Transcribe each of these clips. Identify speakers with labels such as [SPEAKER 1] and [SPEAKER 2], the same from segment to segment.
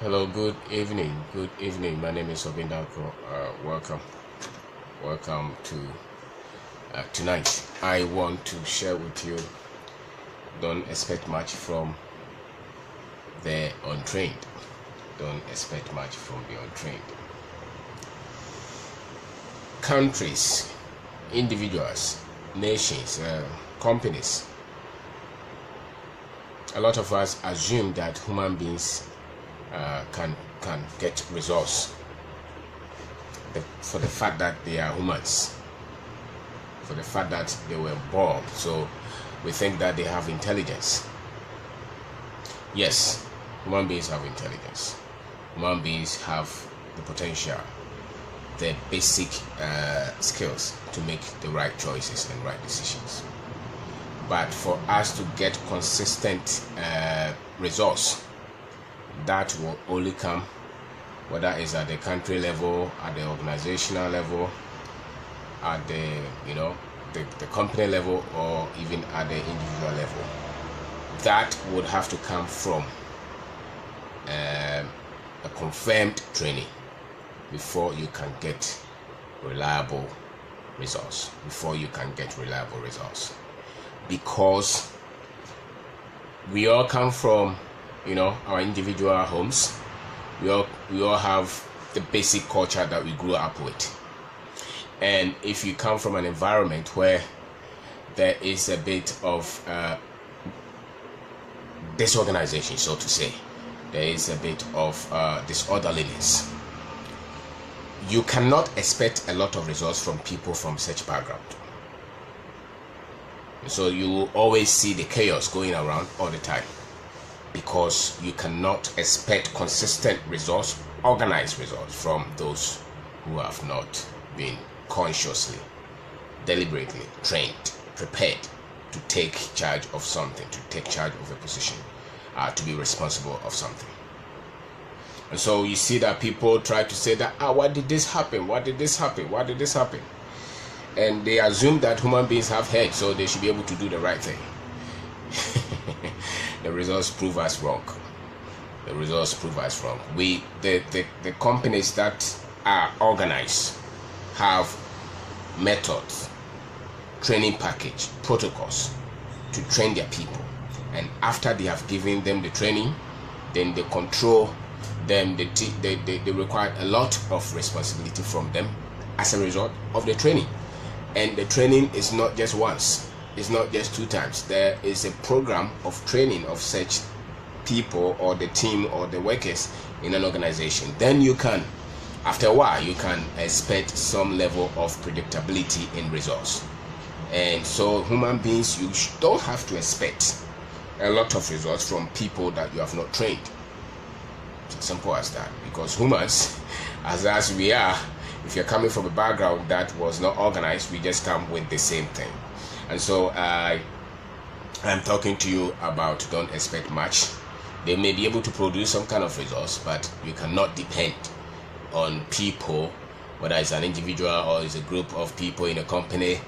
[SPEAKER 1] Hello, good evening. Good evening. My name is Kwabena. Welcome to tonight. I want to share with you. Don't expect much from the untrained. Don't expect much from the untrained. Countries, individuals, nations, companies. A lot of us assume that human beings can get results for the fact that they are humans, for the fact that they were born. So we think that they have intelligence. Yes, human beings have intelligence. Human beings have the potential, the basic skills to make the right choices and right decisions. But for us to get consistent results, that will only come whether it's at the country level, at the organizational level, at the company level, or even at the individual level. That would have to come from a confirmed training before you can get reliable results. Because we all come from our individual homes. We all have the basic culture that we grew up with. And if you come from an environment where there is a bit of disorganization, so to say, there is a bit of disorderliness, you cannot expect a lot of results from people from such background. So you will always see the chaos going around all the time, because you cannot expect consistent results, organized results from those who have not been consciously, deliberately trained, prepared to take charge of something, to take charge of a position, to be responsible of something. And so you see that people try to say that, why did this happen? Why did this happen? Why did this happen? And they assume that human beings have heads, so they should be able to do the right thing. The results prove us wrong. The companies that are organized have methods, training package, protocols to train their people. And after they have given them the training, then they control them. They require a lot of responsibility from them as a result of the training. And the training is not just once. It's not just 2 times. There is a program of training of such people or the team or the workers in an organization. Then you can, after a while, you can expect some level of predictability in results. And so human beings, you don't have to expect a lot of results from people that you have not trained. It's as simple as that. Because humans, as we are, if you're coming from a background that was not organized, we just come with the same thing. And so I'm talking to you about don't expect much. They may be able to produce some kind of results, but you cannot depend on people, whether it's an individual or it's a group of people in a company,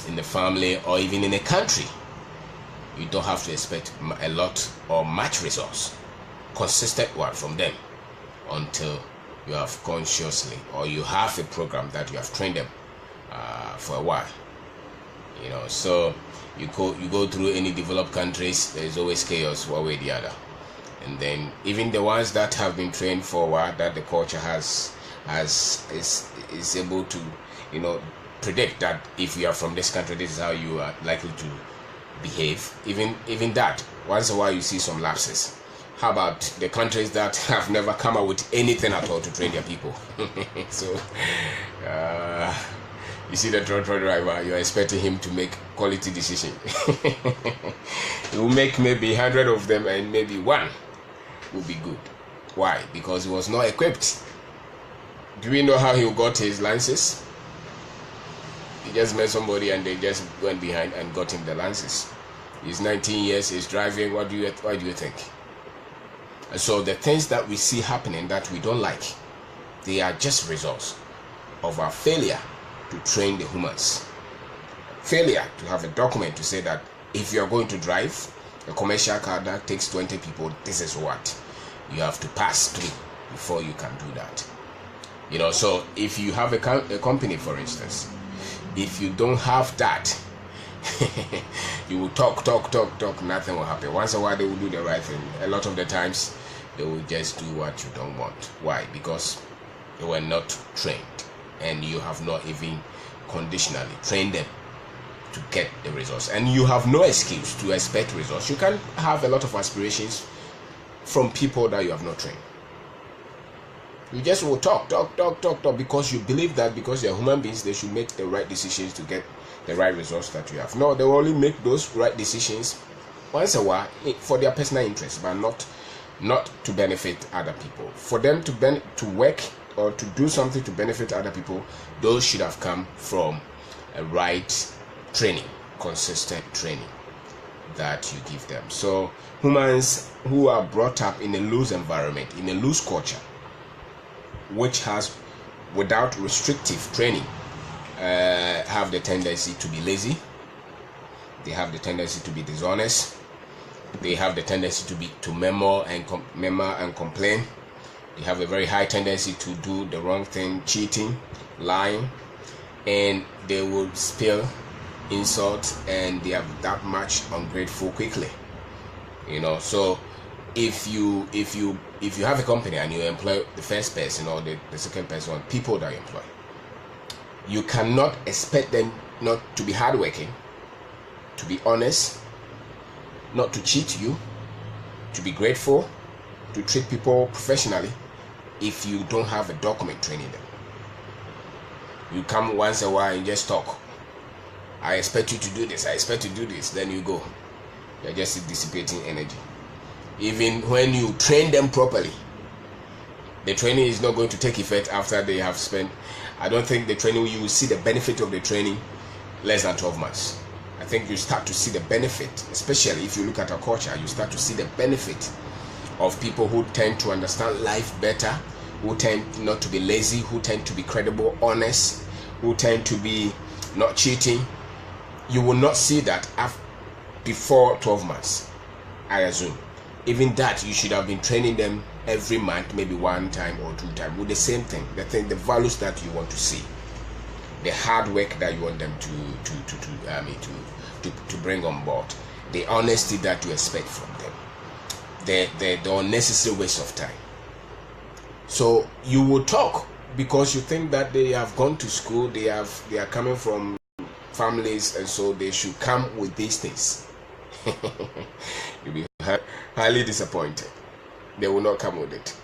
[SPEAKER 1] in the family, or even in a country. You don't have to expect a lot or much results, consistent one from them, until you have consciously, or you have a program that you have trained them for a while. So you go through any developed countries, there is always chaos one way or the other. And then even the ones that have been trained for a while, that the culture is able to predict that if you are from this country, this is how you are likely to behave. Even that, once in a while you see some lapses. How about the countries that have never come up with anything at all to train their people? So you see the truck driver, you're expecting him to make quality decision. He will make maybe 100 of them and maybe 1 will be good. Why? Because he was not equipped. Do we know how he got his licenses? He just met somebody and they just went behind and got him the licenses. He's 19 years, he's driving. Why do you think? And so the things that we see happening that we don't like, they are just results of our failure to train the humans. Failure to have a document to say that if you are going to drive, A commercial car that takes 20 people, this is what you have to pass through before you can do that. So if you have a company, for instance, if you don't have that, you will talk, nothing will happen. Once in a while they will do the right thing. A lot of the times they will just do what you don't want. Why? Because you were not trained, and you have not even conditionally trained them to get the results, and you have no excuse to expect results. You can have a lot of aspirations from people that you have not trained. You just will talk because you believe that because they are human beings, they should make the right decisions to get the right results that you have. No, they will only make those right decisions once in a while for their personal interest, but not to benefit other people. For them to work or to do something to benefit other people, those should have come from a right training, consistent training that you give them. So humans who are brought up in a loose environment, in a loose culture, which has without restrictive training, have the tendency to be lazy. They have the tendency to be dishonest. They have the tendency to murmur and complain. They have a very high tendency to do the wrong thing, cheating, lying, and they will spill insults, and they are that much ungrateful quickly. So if you have a company and you employ the first person or the second person, people that you employ, you cannot expect them not to be hardworking, to be honest, not to cheat you, to be grateful, to treat people professionally, if you don't have a document training them. You come once in a while and just talk. I expect you to do this, I expect you to do this, then you go. You're just dissipating energy. Even when you train them properly, the training is not going to take effect after they have spent. I don't think the training, you will see the benefit of the training less than 12 months. I think you start to see the benefit, especially if you look at our culture, you start to see the benefit of people who tend to understand life better, who tend not to be lazy, who tend to be credible, honest, who tend to be not cheating. You will not see that before 12 months, I assume. Even that, you should have been training them every month, maybe one time or two times, with the same thing, the values that you want to see, the hard work that you want them to bring on board, the honesty that you expect from them, the unnecessary waste of time. So you will talk because you think that they have gone to school, they are coming from families, and so they should come with these things. You'll be highly disappointed. They will not come with it.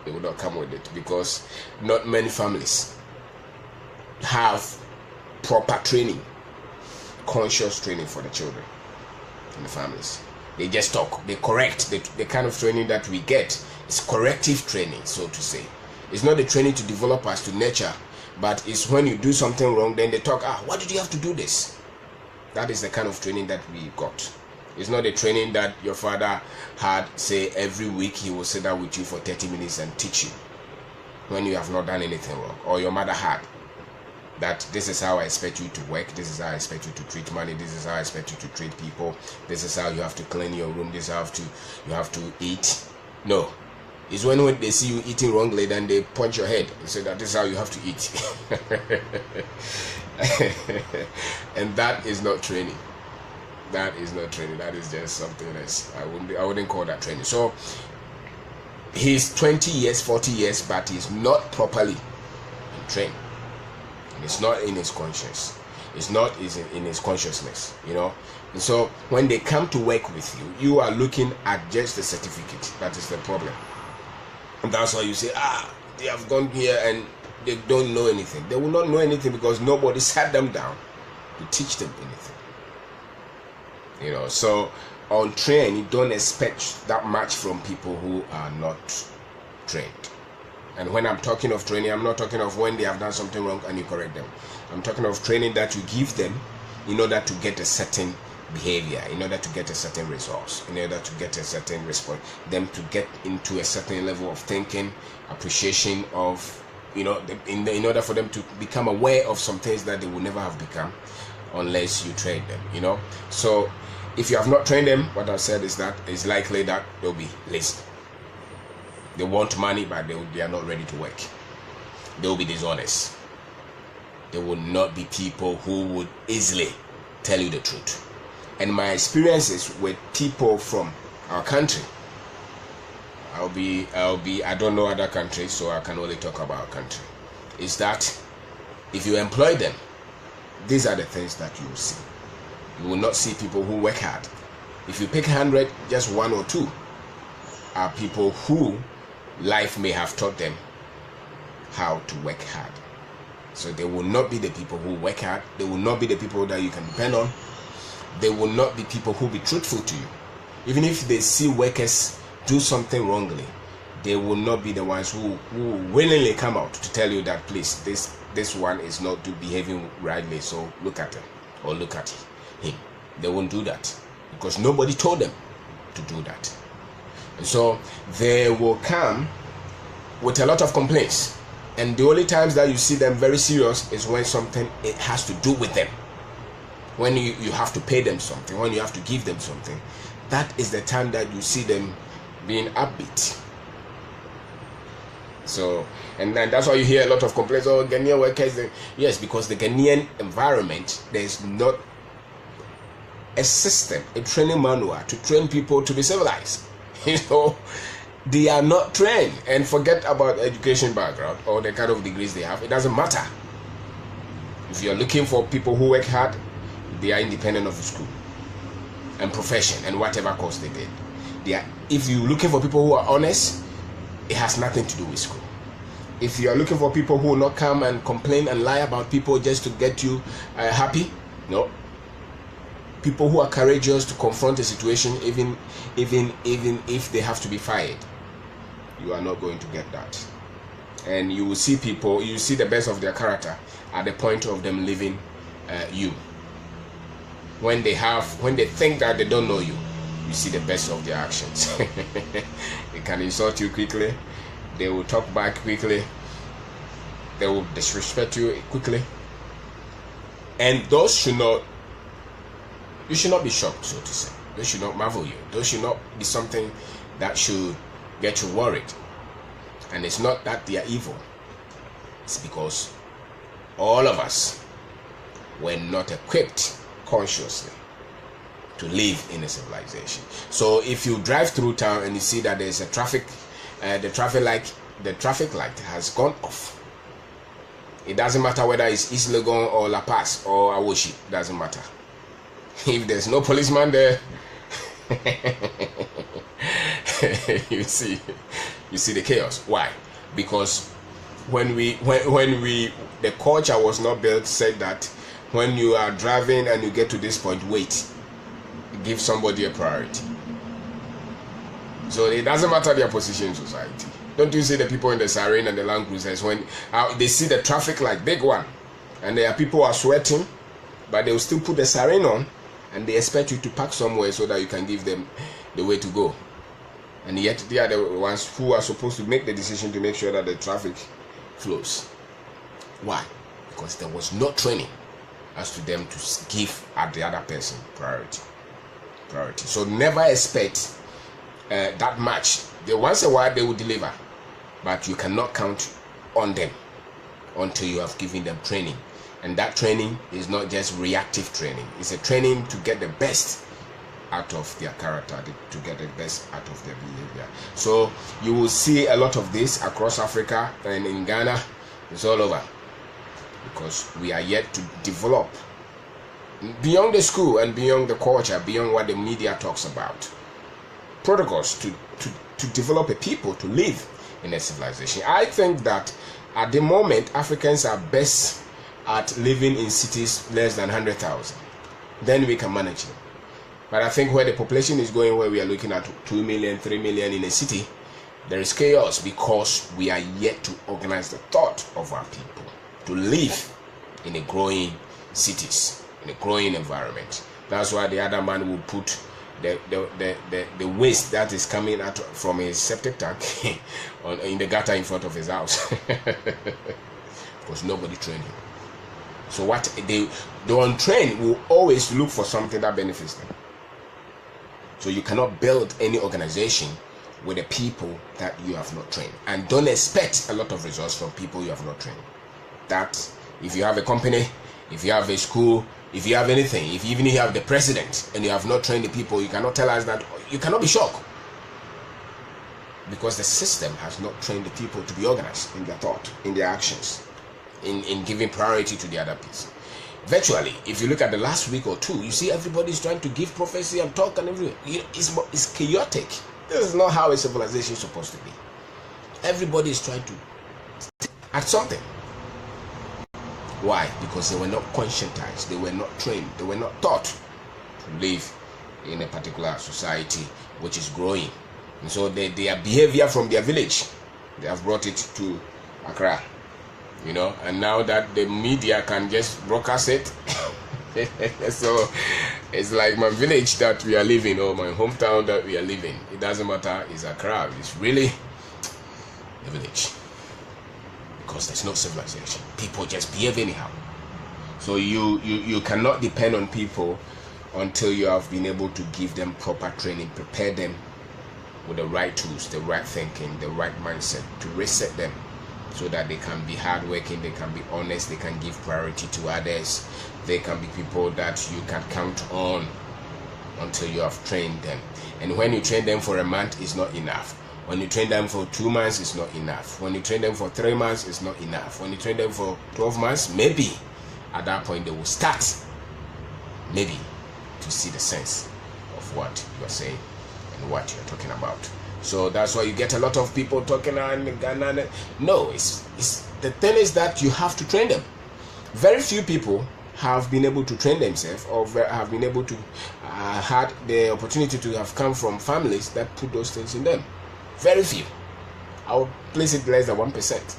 [SPEAKER 1] They will not come with it because not many families have proper training, conscious training for the children in the families. They just talk, they correct. The kind of training that we get is corrective training, so to say. It's not the training to develop us, to nurture, but it's when you do something wrong, then they talk, why did you have to do this? That is the kind of training that we got. It's not the training that your father had, say, every week he will sit down with you for 30 minutes and teach you when you have not done anything wrong. Or your mother had, that this is how I expect you to work, this is how I expect you to treat money, this is how I expect you to treat people, this is how you have to clean your room, this is how you have to eat. No. It's when they see you eating wrongly, then they punch your head and say that this is how you have to eat. And that is not training. That is not training. That is just something else. I wouldn't call that training. So he's 20 years, 40 years, but he's not properly trained. It's not in his conscience. It's not in his consciousness, And so when they come to work with you, you are looking at just the certificate. That is the problem. And that's why you say, they have gone here and they don't know anything. They will not know anything because nobody sat them down to teach them anything. So untrained, you don't expect that much from people who are not trained. And when I'm talking of training, I'm not talking of when they have done something wrong and you correct them. I'm talking of training that you give them in order to get a certain behavior, in order to get a certain resource, in order to get a certain response, them to get into a certain level of thinking, appreciation of, in order for them to become aware of some things that they will never have become unless you train them, So If you have not trained them, what I've said is that it's likely that they'll be lazy. They want money, but they are not ready to work. They'll be dishonest. They will not be people who would easily tell you the truth. And my experiences with people from our country, I don't know other countries, so I can only talk about our country, is that if you employ them, these are the things that you will see. You will not see people who work hard. If you pick 100, just 1 or 2 are people who life may have taught them how to work hard. So they will not be the people who work hard. They will not be the people that you can depend on. They will not be people who will be truthful to you. Even if they see workers do something wrongly, they will not be the ones who willingly come out to tell you that, please, this one is not behaving rightly, so look at him or look at him. They won't do that because nobody told them to do that. And so they will come with a lot of complaints. And the only times that you see them very serious is when something it has to do with them. When you have to pay them something, when you have to give them something, that is the time that you see them being upbeat. So, and then that's why you hear a lot of complaints. Oh, Ghanaian workers. Yes, because the Ghanaian environment, there's not a system, a training manual to train people to be civilized. You know, they are not trained. And forget about education background or the kind of degrees they have. It doesn't matter. If you're looking for people who work hard, they are independent of the school and profession and whatever course they did. If you're looking for people who are honest, it has nothing to do with school. If you are looking for people who will not come and complain and lie about people just to get you happy, no. People who are courageous to confront a situation, even if they have to be fired, you are not going to get that. And you will see people, you see the best of their character at the point of them leaving you. When they think that they don't know you, you see the best of their actions. They can insult you quickly. They will talk back quickly. They will disrespect you quickly. And those you should not be shocked, so to say. Those should not marvel you. Those should not be something that should get you worried. And it's not that they are evil. It's because all of us were not equipped consciously to live in a civilization. So if you drive through town and you see that there's a the traffic light has gone off. It doesn't matter whether it's East Legon or La Paz or Awoshi. It doesn't matter. If there's no policeman there, you see the chaos. Why? Because when the culture was not built, said that when you are driving and you get to this point, wait, give somebody a priority. So it doesn't matter their position in society. Don't you see the people in the siren and the Land Cruisers when they see the traffic light, big one, and there are people who are sweating, but they will still put the siren on, and they expect you to park somewhere so that you can give them the way to go. And yet they are the ones who are supposed to make the decision to make sure that the traffic flows. Why? Because there was no training as to them to give at the other person priority. So never expect that much. Once in a while they will deliver, but you cannot count on them until you have given them training. And that training is not just reactive training. It's a training to get the best out of their character, to get the best out of their behavior. So you will see a lot of this across Africa and in Ghana. It's all over. Because we are yet to develop beyond the school and beyond the culture, beyond what the media talks about, protocols to develop a people to live in a civilization. I think that at the moment Africans are best at living in cities less than 100,000. Then we can manage them. But I think where the population is going, where we are looking at 2 million, 3 million in a city, there is chaos because we are yet to organize the thought of our people to live in a growing cities, in a growing environment. That's why the other man will put the waste that is coming out from his septic tank in the gutter in front of his house. Because nobody trained him. So what the untrained will always look for something that benefits them. So you cannot build any organization with the people that you have not trained, and don't expect a lot of results from people you have not trained. That if you have a company, if you have a school, if you have anything, if even you have the president and you have not trained the people, you cannot tell us that. You cannot be shocked, because the system has not trained the people to be organized in their thought, in their actions, in giving priority to the other piece. Virtually, if you look at the last week or two, you see everybody's trying to give prophecy and talk and everything. It's chaotic. This is not how a civilization is supposed to be. Everybody is trying to add something. Why? Because they were not conscientized, they were not trained, they were not taught to live in a particular society which is growing. And so their behavior from their village, they have brought it to Accra. And now that the media can just broadcast it, so it's like my village that we are living, or my hometown that we are living. It doesn't matter, it's Accra. It's really the village, because there's no civilization. People just behave anyhow. So you cannot depend on people until you have been able to give them proper training, prepare them with the right tools, the right thinking, the right mindset, to reset them, so that they can be hardworking, they can be honest, they can give priority to others, they can be people that you can count on until you have trained them. And when you train them for a month, it's not enough. When you train them for 2 months, it's not enough. When you train them for 3 months, it's not enough. When you train them for 12 months, maybe at that point they will start maybe to see the sense of what you are saying and what you are talking about. So that's why you get a lot of people talking and no, it's the thing is that you have to train them. Very few people have been able to train themselves, or have been able to had the opportunity to have come from families that put those things in them. Very few. I would place it less than 1%.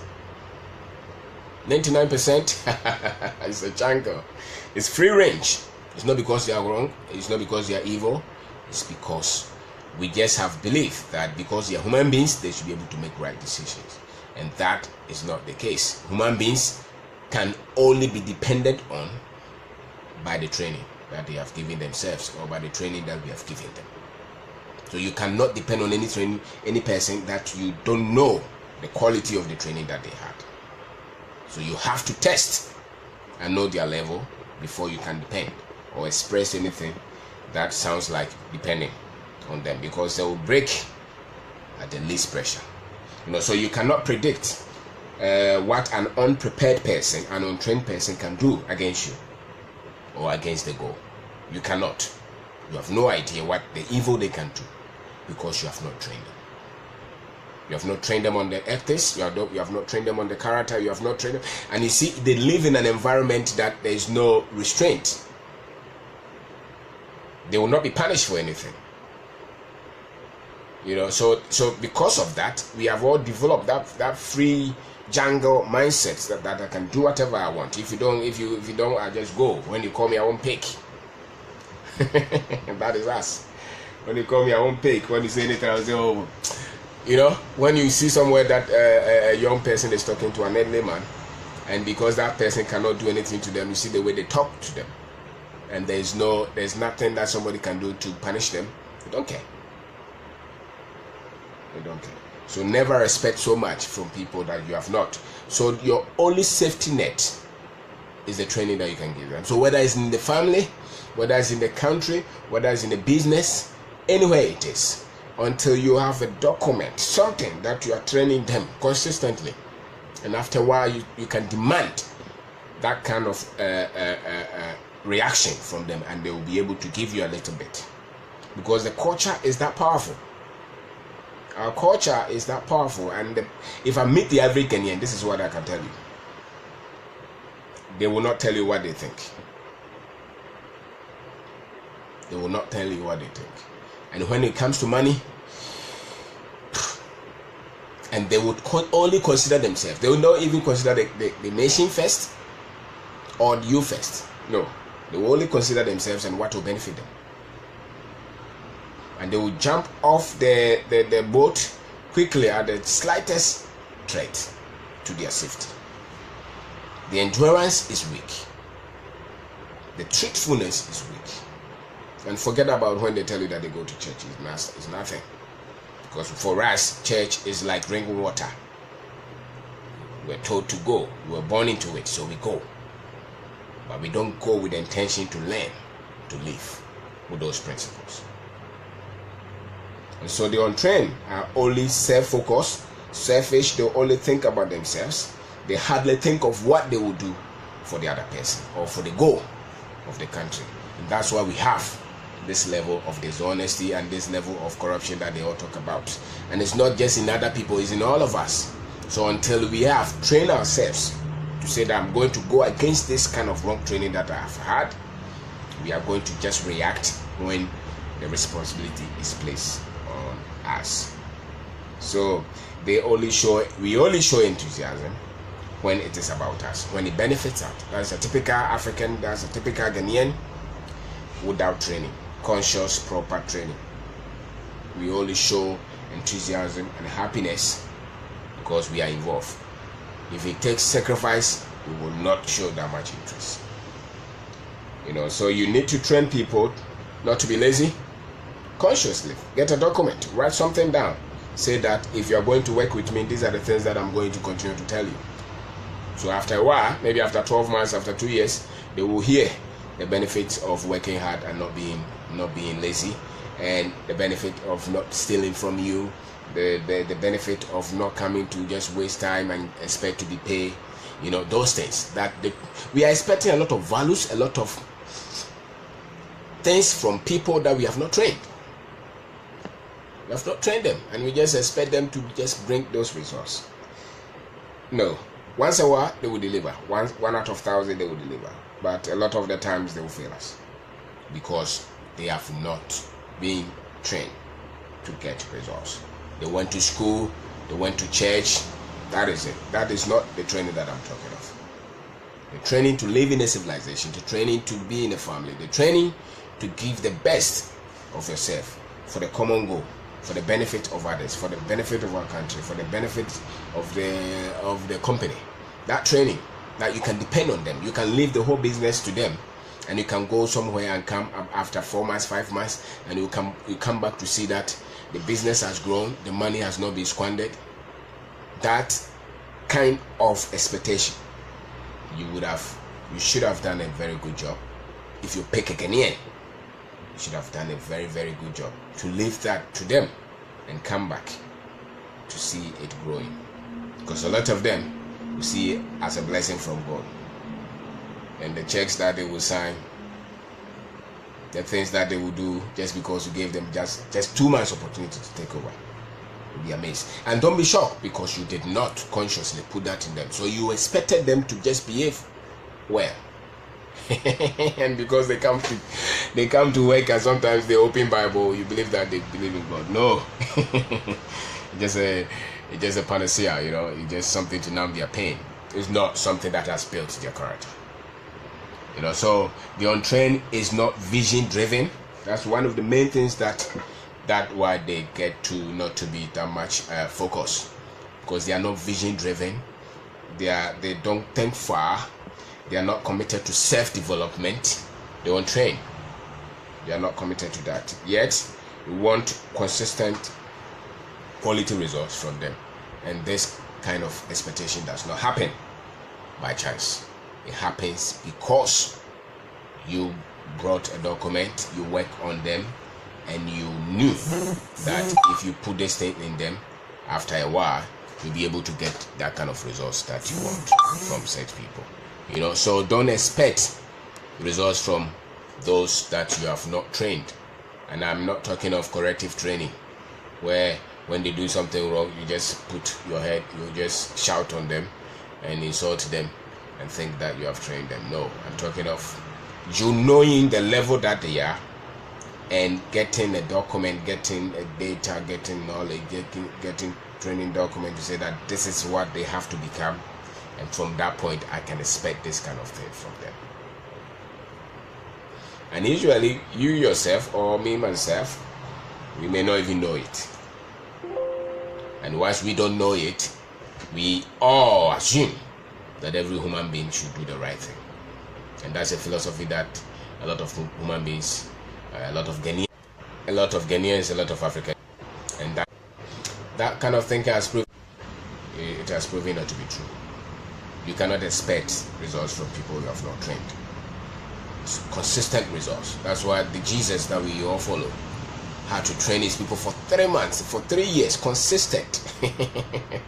[SPEAKER 1] 99% is a jungle. It's free range. It's not because you are wrong. It's not because you are evil. It's because we just have belief that because they are human beings, they should be able to make right decisions. And that is not the case. Human beings can only be dependent on by the training that they have given themselves, or by the training that we have given them. So you cannot depend on any person that you don't know the quality of the training that they had. So you have to test and know their level before you can depend or express anything that sounds like depending on them, because they will break at the least pressure. So you cannot predict what an unprepared person, an untrained person can do against you or against the goal. You cannot. You have no idea what the evil they can do, because you have not trained them. You have not trained them on the ethics, you have not trained them on the character, you have not trained them. And you see, they live in an environment that there is no restraint. They will not be punished for anything. So because of that, we have all developed that free jungle mindset that I can do whatever I want. If you don't, I just go. When you call me, I won't pick. That is us. When you call me, I won't pick. When you say anything, I'll say, oh. When you see somewhere that a young person is talking to an elderly man, and because that person cannot do anything to them, you see the way they talk to them, and there's nothing that somebody can do to punish them. They don't care. They don't care. So never expect so much from people that you have not. So your only safety net is the training that you can give them. So whether it's in the family, whether it's in the country, whether it's in the business, anywhere it is, until you have a document, something that you are training them consistently, and after a while you can demand that kind of reaction from them, and they will be able to give you a little bit, because the culture is that powerful. Our culture is that powerful. And if I meet the average Kenyan, this is what I can tell you: they will not tell you what they think. They will not tell you what they think. And when it comes to money, and they would only consider themselves. They will not even consider the nation first or you first. No, they will only consider themselves and what will benefit them. And they will jump off the boat quickly at the slightest threat to their safety. The endurance is weak. The truthfulness is weak. And forget about when they tell you that they go to church. It's nothing. Because for us, church is like drinking water. We're told to go. We were born into it, so we go. But we don't go with the intention to learn, to live with those principles. And so the untrained are only self-focused, selfish. They only think about themselves. They hardly think of what they will do for the other person or for the goal of the country. And that's why we have this level of dishonesty and this level of corruption that they all talk about. And it's not just in other people, it's in all of us. So until we have trained ourselves to say that I'm going to go against this kind of wrong training that I have had, we are going to just react when the responsibility is placed on us. So we only show enthusiasm when it is about us, when it benefits us. That's a typical African, that's a typical Ghanaian without training, conscious, proper training. We only show enthusiasm and happiness because we are involved. If it takes sacrifice, we will not show that much interest. So you need to train people not to be lazy. Consciously, get a document, write something down. Say that if you are going to work with me, these are the things that I'm going to continue to tell you. So after a while, maybe after 12 months, after 2 years, they will hear the benefits of working hard and not being lazy, and the benefit of not stealing from you, the benefit of not coming to just waste time and expect to be paid. Those things that we are expecting a lot of values, a lot of things from people that we have not trained. We have not trained them, and we just expect them to just bring those results. No. Once a while, they will deliver. One out of 1,000, they will deliver. But a lot of the times, they will fail us because they have not been trained to get results. They went to school, they went to church. That is it. That is not the training that I'm talking of. The training to live in a civilization, the training to be in a family, the training to give the best of yourself for the common goal, for the benefit of others, for the benefit of our country, for the benefit of the company. That training that you can depend on them, you can leave the whole business to them, and you can go somewhere and come after 4 months, 5 months, and you come back to see that the business has grown, the money has not been squandered. That kind of expectation, you should have done a very good job. If you pick a Ghanaian, you should have done a very, very good job to leave that to them and come back to see it growing. Because a lot of them will see it as a blessing from God. And the checks that they will sign, the things that they will do just because you gave them just 2 months opportunity to take over, you'll be amazed. And don't be shocked because you did not consciously put that in them. So you expected them to just behave well. And because they come to work and sometimes they open Bible, you believe that they believe in God. No. It's just a panacea, it's just something to numb their pain. It's not something that has built their character. So the untrained is not vision driven. That's one of the main things that why they get to not to be that much focused, because they are not vision driven. They don't think far. They are not committed to self-development. They untrained. They are not committed to that. Yet we want consistent quality results from them, and this kind of expectation does not happen by chance. It happens because you brought a document, you work on them, and you knew that if you put this thing in them, after a while you'll be able to get that kind of results that you want from such people. So don't expect results from those that you have not trained. And I'm not talking of corrective training, where when they do something wrong, you just put your head, you just shout on them and insult them and think that you have trained them. No, I'm talking of you knowing the level that they are and getting a document, getting a data, getting knowledge, getting training document to say that this is what they have to become, and from that point I can expect this kind of thing from them. And usually you yourself or me myself, we may not even know it. And once we don't know it, we all assume that every human being should do the right thing. And that's a philosophy that a lot of human beings a lot of Ghanaians, a lot of Africans, and that kind of thinking has proven not to be true. You cannot expect results from people you have not trained. It's consistent results. That's why the Jesus that we all follow had to train his people for 3 months, for 3 years, consistent.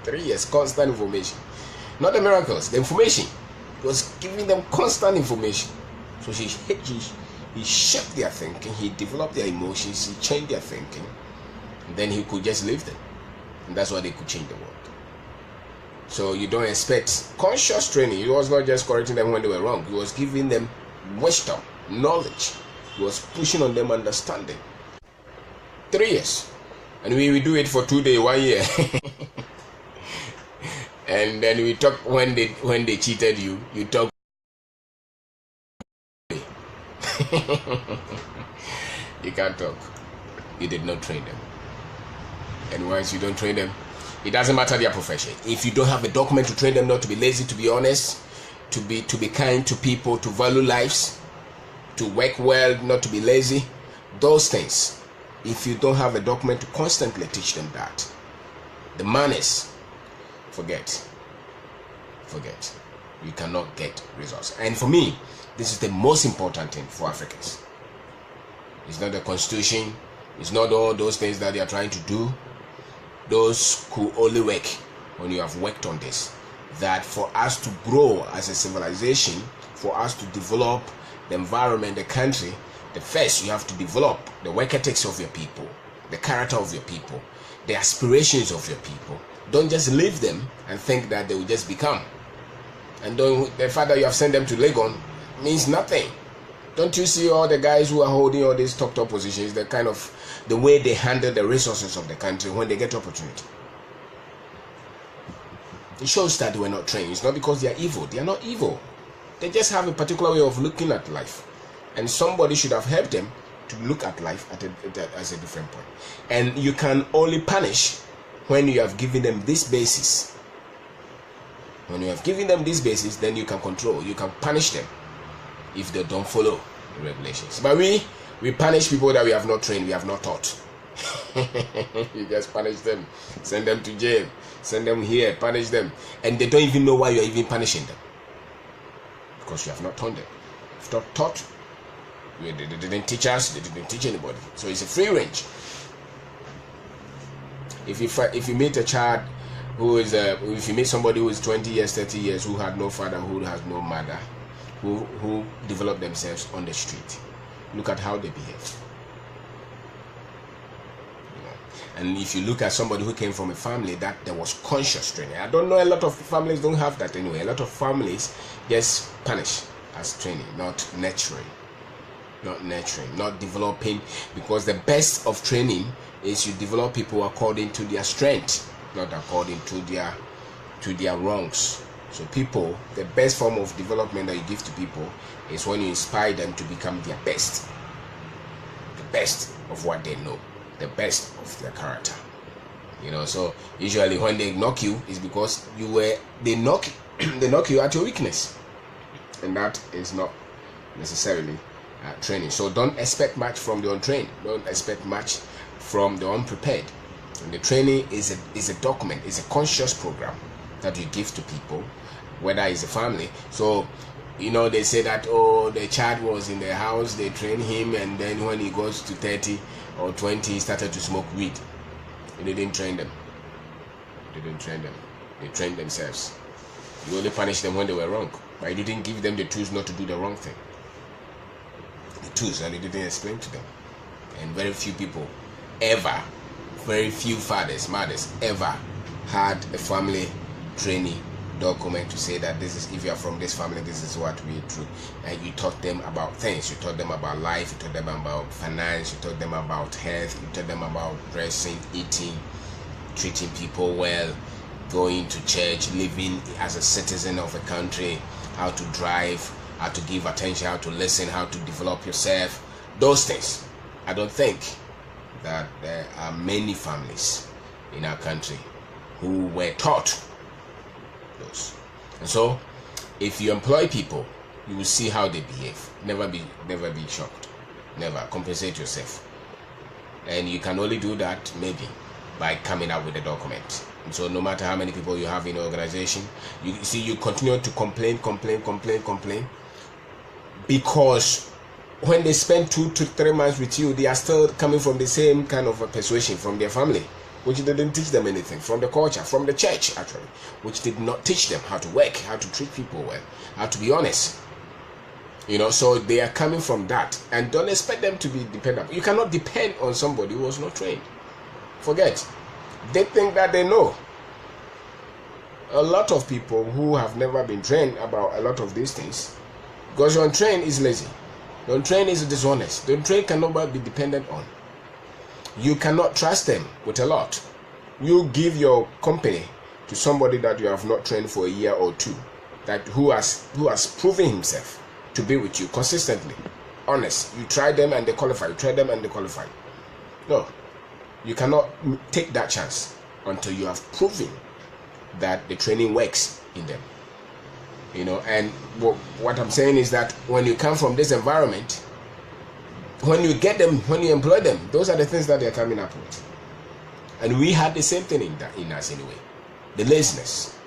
[SPEAKER 1] 3 years, constant information. Not the miracles, the information. He was giving them constant information. So he shaped their thinking, he developed their emotions, he changed their thinking, and then he could just leave them. And that's why they could change the world. So you don't expect conscious training. He was not just correcting them when they were wrong. He was giving them wisdom, knowledge. He was pushing on them understanding. 3 years. And we do it for 2 days, 1 year. And then we talk when they cheated you talk. You can't talk. You did not train them. And once you don't train them, it doesn't matter their profession. If you don't have a document to train them not to be lazy, to be honest, to be kind to people, to value lives, to work well, not to be lazy, those things, if you don't have a document to constantly teach them that, the manners, forget. You cannot get results. And for me, this is the most important thing for Africans. It's not the constitution, it's not all those things that they are trying to do. Those could only work when you have worked on this. That for us to grow as a civilization, for us to develop the environment, the country, the first you have to develop the work ethics of your people, the character of your people, the aspirations of your people. Don't just leave them and think that they will just become. And the fact that you have sent them to Legon means nothing. Don't you see all the guys who are holding all these top positions, the way they handle the resources of the country when they get opportunity? It shows that they were not trained. It's not because they are evil. They are not evil. They just have a particular way of looking at life. And somebody should have helped them to look at life as a different point. And you can only punish when you have given them this basis. When you have given them this basis, then you can control, you can punish them if they don't follow the regulations. But we punish people that we have not trained, we have not taught. You just punish them, send them to jail, send them here, punish them, and they don't even know why you're even punishing them, because you have not taught them. If not taught, they didn't teach us, they didn't teach anybody. So it's a free range. If you meet a child who is if you meet somebody who is 20 years, 30 years, who had no father, who has no mother, who develop themselves on the street, look at how they behave. And if you look at somebody who came from a family that there was conscious training, I don't know, a lot of families don't have that anyway. A lot of families just punish as training, not nurturing, not developing, because the best of training is you develop people according to their strength, not according to their wrongs. So people, the best form of development that you give to people is when you inspire them to become their best, the best of what they know, the best of their character. So usually when they knock you, is because they knock you at your weakness, and that is not necessarily training. So don't expect much from the untrained. Don't expect much from the unprepared. And the training is a document, it's a conscious program that you give to people, whether it's a family. So they say that, the child was in the house, they train him, and then when he goes to 30 or 20, he started to smoke weed. They didn't train them. They trained themselves. You only punish them when they were wrong, but you didn't give them the tools not to do the wrong thing. The tools, and you didn't explain to them. And very few people ever, very few fathers, mothers ever had a family training document to say that this is, if you are from this family, this is what we do. And you taught them about things. You taught them about life. You taught them about finance. You taught them about health. You taught them about dressing, eating, treating people well, going to church, living as a citizen of a country, how to drive, how to give attention, how to listen, how to develop yourself. Those things. I don't think that there are many families in our country who were taught those. And so if you employ people, you will see how they behave. Never be shocked. Never. Compensate yourself. And you can only do that maybe by coming up with a document. And so no matter how many people you have in your organization, you continue to complain, because when they spend 2 to 3 months with you, they are still coming from the same kind of a persuasion from their family, which didn't teach them anything, from the culture, from the church actually, which did not teach them how to work, how to treat people well, how to be honest. So they are coming from that, and don't expect them to be dependable. You cannot depend on somebody who was not trained. Forget. They think that they know. A lot of people who have never been trained about a lot of these things, because your untrained is lazy. The untrained is dishonest. The untrained cannot be dependent on. You cannot trust them with a lot. You give your company to somebody that you have not trained for a year or two, who has proven himself to be with you consistently, honest. You try them and they qualify. You try them and they qualify. No, you cannot take that chance until you have proven that the training works in them. And what I'm saying is that when you come from this environment, when you get them, when you employ them, those are the things that they're coming up with. And we had the same thing in us anyway. The laziness,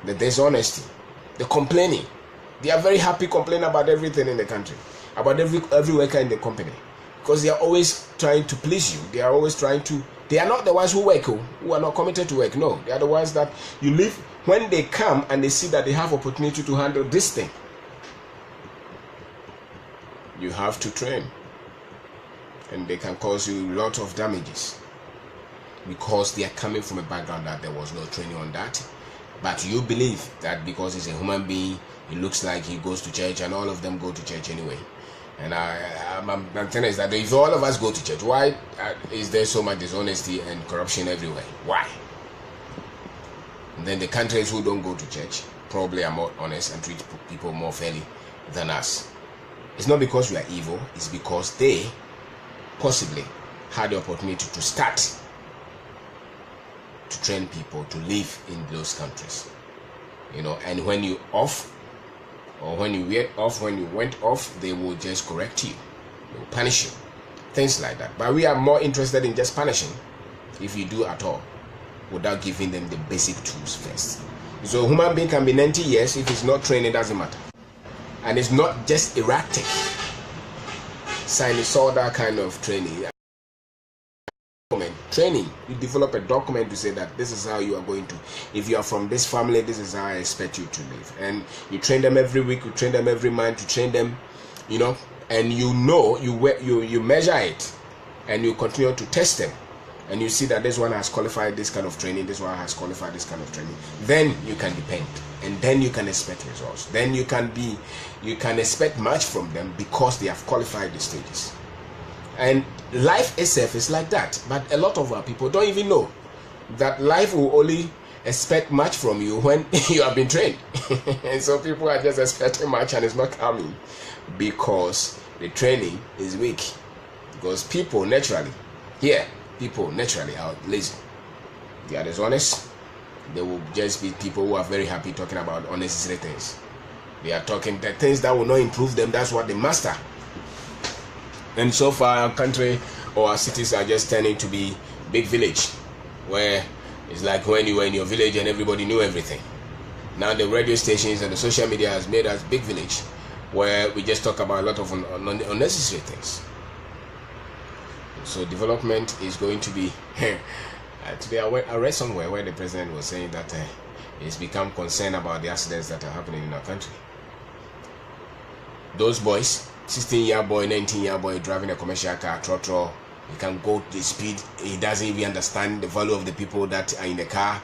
[SPEAKER 1] the dishonesty, the complaining. They are very happy complaining about everything in the country, about every worker in the company, because they are always trying to please you. They are always trying to. They are not the ones who work, who are not committed to work. No, they are the ones that you leave when they come and they see that they have opportunity to handle this thing. You have to train, and they can cause you a lot of damages because they are coming from a background that there was no training on that. But you believe that because he's a human being, he looks like he goes to church, and all of them go to church anyway. And I'm telling you that if all of us go to church, why is there so much dishonesty and corruption everywhere? Why? And then the countries who don't go to church probably are more honest and treat people more fairly than us. It's not because we are evil, it's because they possibly had the opportunity to start to train people to live in those countries. And when you off, or when you went off, they will just correct you, they will punish you, things like that. But we are more interested in just punishing, if you do at all, without giving them the basic tools first. So a human being can be 90 years, if it's not trained, it doesn't matter. And it's not just erratic, sinusoidal kind of training. Training, you develop a document to say that this is how you are going to, if you are from this family, this is how I expect you to live. And you train them every week, you train them every month, you train them, and you measure it, and you continue to test them, and you see that this one has qualified this kind of training, this one has qualified this kind of training. Then you can depend, and then you can expect results. Then you can expect much from them because they have qualified the stages. And life itself is like that. But a lot of our people don't even know that life will only expect much from you when you have been trained. And so people are just expecting much and it's not coming because the training is weak. Because people naturally are lazy. They are dishonest. They will just be people who are very happy talking about unnecessary things. They are talking the things that will not improve them. That's what they master. And so far, our country or our cities are just turning to be big village, where it's like when you were in your village and everybody knew everything. Now the radio stations and the social media has made us big village, where we just talk about a lot of unnecessary things. So development is going to be. Today I read somewhere where the president was saying that he's become concerned about the accidents that are happening in our country. Those boys, 16-year boy, 19-year boy driving a commercial car, trotro, he can go the speed, he doesn't even understand the value of the people that are in the car.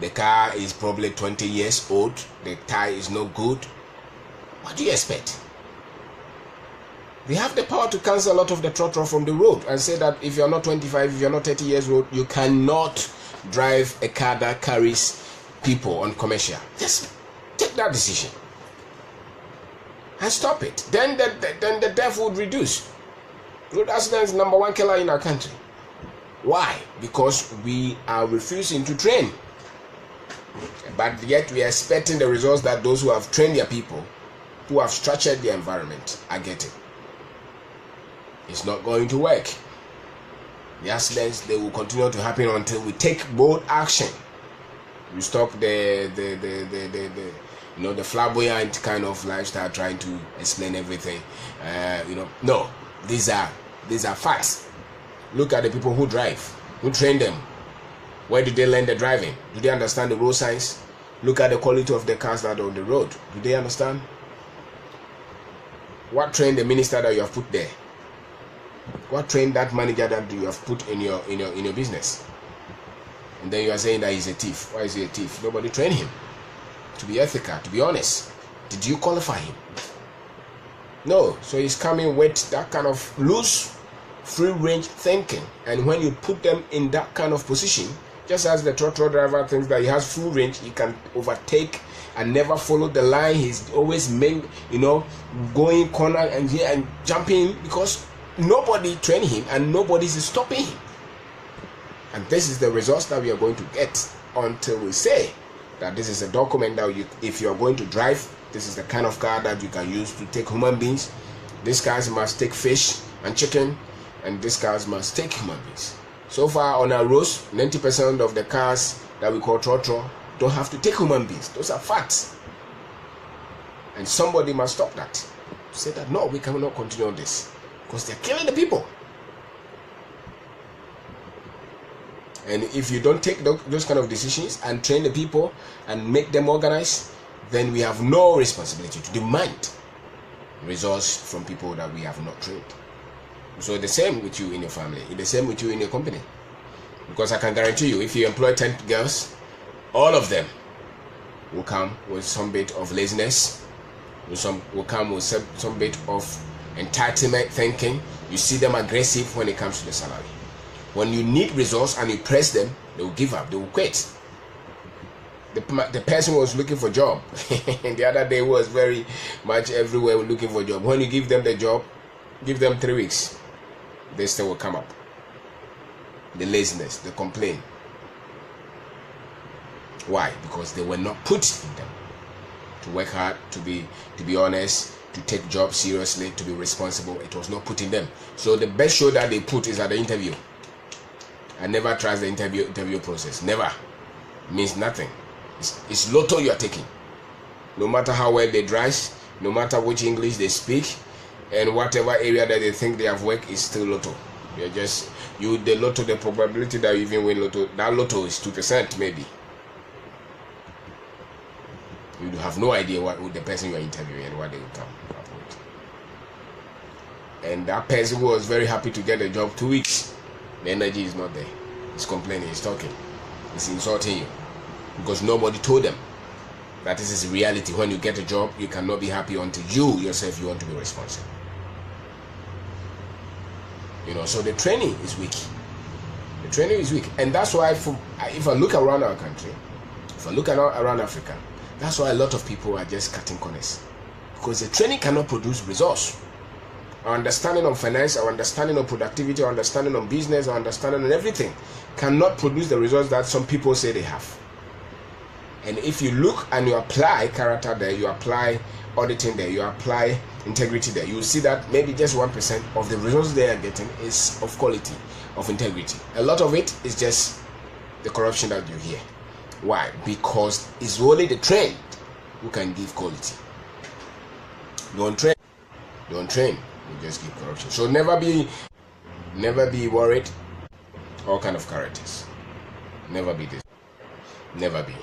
[SPEAKER 1] The car is probably 20 years old, the tire is no good. What do you expect? They have the power to cancel a lot of the trotro from the road and say that if you're not 25, if you're not 30 years old, you cannot drive a car that carries people on commercial. Just take that decision and stop it. Then the death would reduce. Road accidents, number one killer in our country. Why? Because we are refusing to train. But yet we are expecting the results that those who have trained their people, who have structured the environment, are getting. It's not going to work. The accidents, they will continue to happen until we take bold action. We stop the flamboyant kind of lifestyle trying to explain everything. No, these are facts. Look at the people who drive, who train them. Where did they learn the driving? Do they understand the road signs? Look at the quality of the cars that are on the road. Do they understand? What trained the minister that you have put there? What trained that manager that you have put in your business? And then you are saying that he's a thief. Why is he a thief? Nobody trained him to be ethical, to be honest. Did you qualify him? No. So he's coming with that kind of loose, free range thinking. And when you put them in that kind of position, just as the trotro driver thinks that he has full range, he can overtake and never follow the line. He's always going corner and jumping because nobody trained him and nobody is stopping him. And this is the results that we are going to get until we say that this is a document that if you are going to drive, this is the kind of car that you can use to take human beings. These cars must take fish and chicken, and these cars must take human beings. So far on our roads, 90% of the cars that we call trotro don't have to take human beings. Those are facts. And somebody must stop that. Say that no, we cannot continue on this because they're killing the people. And if you don't take those kind of decisions and train the people and make them organized, then we have no responsibility to demand results from people that we have not trained. So the same with you in your family, the same with you in your company. Because I can guarantee you, if you employ 10 girls, all of them will come with some bit of laziness, will come with some bit of entitlement thinking. You see them aggressive when it comes to the salary. When you need results and you press them, they will give up, they will quit. The person was looking for a job and the other day was very much everywhere looking for a job. When you give them the job, give them 3 weeks, they still will come up. The laziness, the complaint. Why? Because they were not put in them to work hard, to be honest, to take jobs seriously, to be responsible. It was not put in them. So the best show that they put is at the interview. I never trust the interview process. Never. It means nothing. It's lotto you are taking. No matter how well they dress, no matter which English they speak, and whatever area that they think they have worked is still lotto. You're just the lotto, the probability that you even win lotto, that lotto is 2% maybe. You have no idea what the person you are interviewing and what they will come up with. And that person who was very happy to get a job 2 weeks, the energy is not there. He's complaining, he's talking, he's insulting you. Because nobody told them that this is reality. When you get a job, you cannot be happy until you yourself, you want to be responsible. So the training is weak. The training is weak. And that's why if I look around our country, if I look around Africa, that's why a lot of people are just cutting corners. Because the training cannot produce results. Our understanding on finance, our understanding on productivity, our understanding on business, our understanding on everything cannot produce the results that some people say they have. And if you look and you apply character there, you apply auditing there, you apply integrity there, you will see that maybe just 1% of the results they are getting is of quality, of integrity. A lot of it is just the corruption that you hear. Why? Because it's only the trained who can give quality. Don't train, you just give corruption. So never be worried. All kind of characters. Never be this. Never be.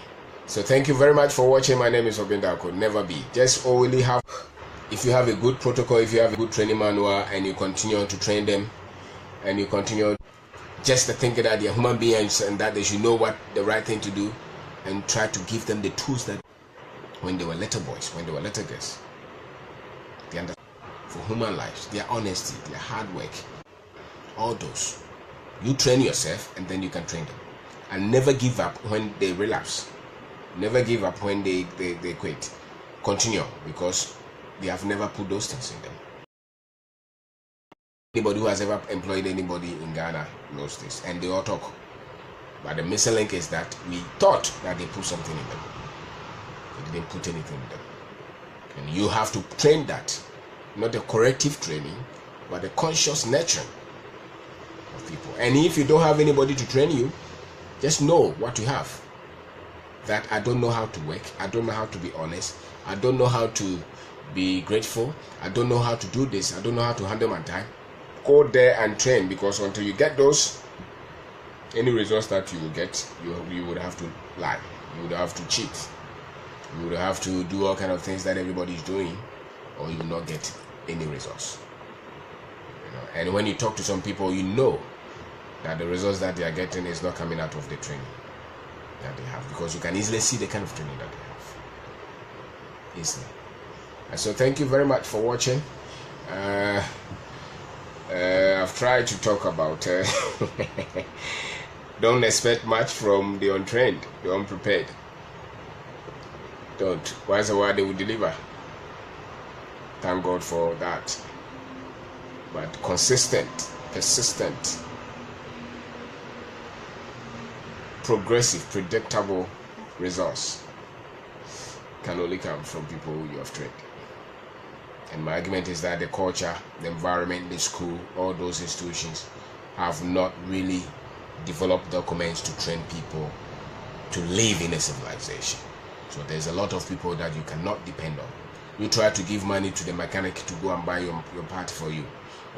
[SPEAKER 1] So thank you very much for watching. My name is Kwabena. Never be. Just only have, if you have a good protocol, if you have a good training manual, and you continue to train them, and you continue just to think that they are human beings and that they should know what the right thing to do, and try to give them the tools that when they were little boys, when they were little girls, they understand for human lives, their honesty, their hard work, all those. You train yourself and then you can train them. And never give up when they relapse. Never give up when they quit. Continue, because they have never put those things in them. Anybody who has ever employed anybody in Ghana knows this, and they all talk. But the missing link is that we thought that they put something in them. They didn't put anything in them. And you have to train that. Not a corrective training, but the conscious nurturing of people. And if you don't have anybody to train you, just know what you have. That I don't know how to work, I don't know how to be honest, I don't know how to be grateful, I don't know how to do this, I don't know how to handle my time. Go there and train, because until you get those, any results that you will get, you would have to lie, you would have to cheat, you would have to do all kind of things that everybody is doing, or you will not get any results. And when you talk to some people, you know that the results that they are getting is not coming out of the training that they have, because you can easily see the kind of training that they have easily. And so thank you very much for watching. I've tried to talk about don't expect much from the untrained, the unprepared. Don't. Once in a while they will deliver. Thank God for that. But consistent, persistent, progressive, predictable results can only come from people who you have trained. And my argument is that the culture, the environment, the school, all those institutions have not really developed documents to train people to live in a civilization. So there's a lot of people that you cannot depend on. You try to give money to the mechanic to go and buy your part for you,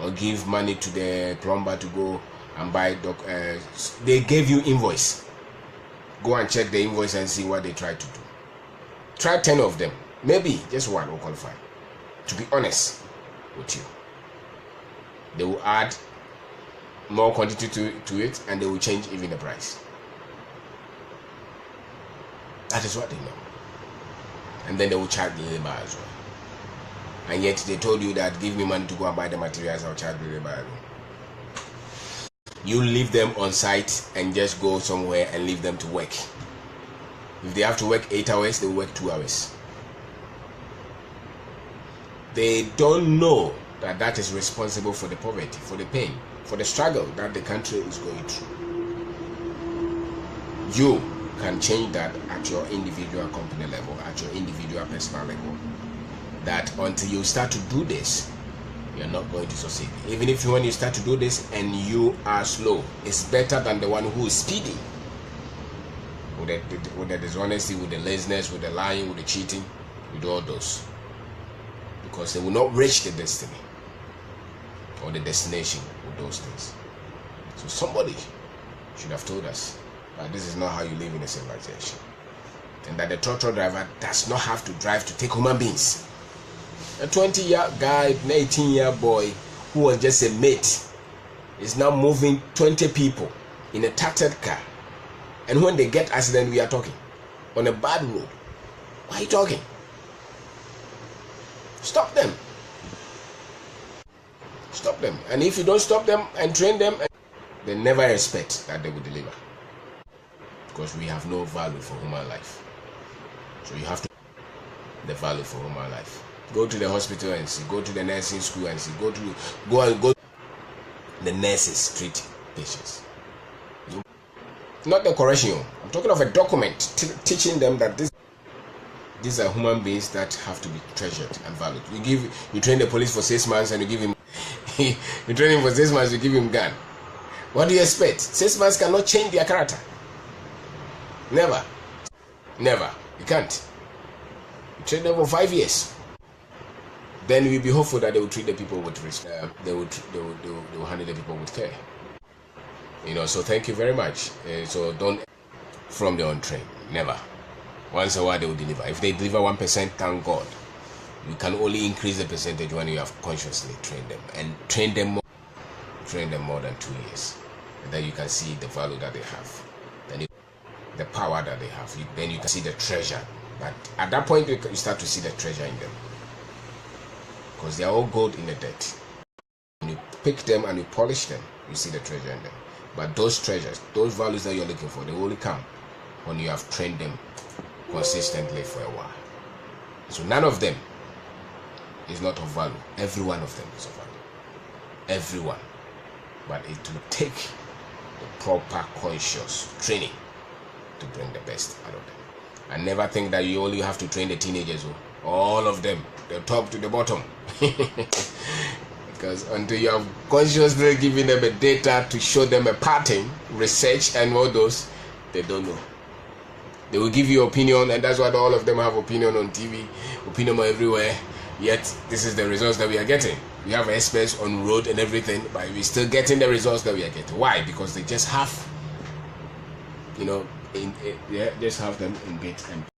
[SPEAKER 1] or give money to the plumber to go and buy they gave you invoice. Go and check the invoice and see what they try to do. Try 10 of them, maybe just one will qualify. To be honest with you, they will add more quantity to it, and they will change even the price. That is what they know. And then they will charge the labor as well. And yet they told you that give me money to go and buy the materials, I'll charge the labor. You leave them on site and just go somewhere and leave them to work. If they have to work 8 hours, they will work 2 hours. They don't know that that is responsible for the poverty, for the pain, for the struggle that the country is going through. You can change that at your individual company level, at your individual personal level. That until you start to do this, you're not going to succeed. Even if when you start to do this and you are slow, it's better than the one who is speedy. With the dishonesty, with the laziness, with the lying, with the cheating, with all those. Because they will not reach the destiny or the destination with those things. So somebody should have told us that this is not how you live in a civilization. And that the tractor driver does not have to drive to take human beings. A 20-year guy, an 18-year boy who was just a mate is now moving 20 people in a tattered car. And when they get accident, we are talking on a bad road. Why are you talking? Stop them. Stop them. And if you don't stop them and train them, they never expect that they will deliver. Because we have no value for human life. So you have to the value for human life. Go to the hospital and see. Go to the nursing school and see. Go the nurses treat patients. Not the correction. I'm talking of a document teaching them that these are human beings that have to be treasured and valued. You train the police for 6 months and you give him you train him for 6 months, you give him gun. What do you expect? 6 months cannot change their character. Never. Never. You can't. You train them for 5 years. Then we'll be hopeful that they will treat the people with respect. They will handle the people with care. So thank you very much. So don't from the untrained. Never. Once in a while they will deliver. If they deliver 1%, thank God. You can only increase the percentage when you have consciously trained them, and train them more than 2 years, and then you can see the value that they have, then the power that they have. Then you can see the treasure. But at that point, you start to see the treasure in them, because they are all gold in the dirt. When you pick them and you polish them, you see the treasure in them. But those treasures, those values that you're looking for, they only come when you have trained them consistently for a while. So none of them is not of value. Every one of them is of value. Everyone. But it will take the proper conscious training to bring the best out of them. And never think that you only have to train the teenagers. All of them, the top to the bottom. Because until you have consciously given them a data to show them a pattern, research and all those, they don't know. They will give you opinion, and that's why all of them have opinion on TV, opinion everywhere. Yet this is the results that we are getting. We have experts on road and everything, but we're still getting the results that we are getting. Why? Because they just have, they just have them in bits and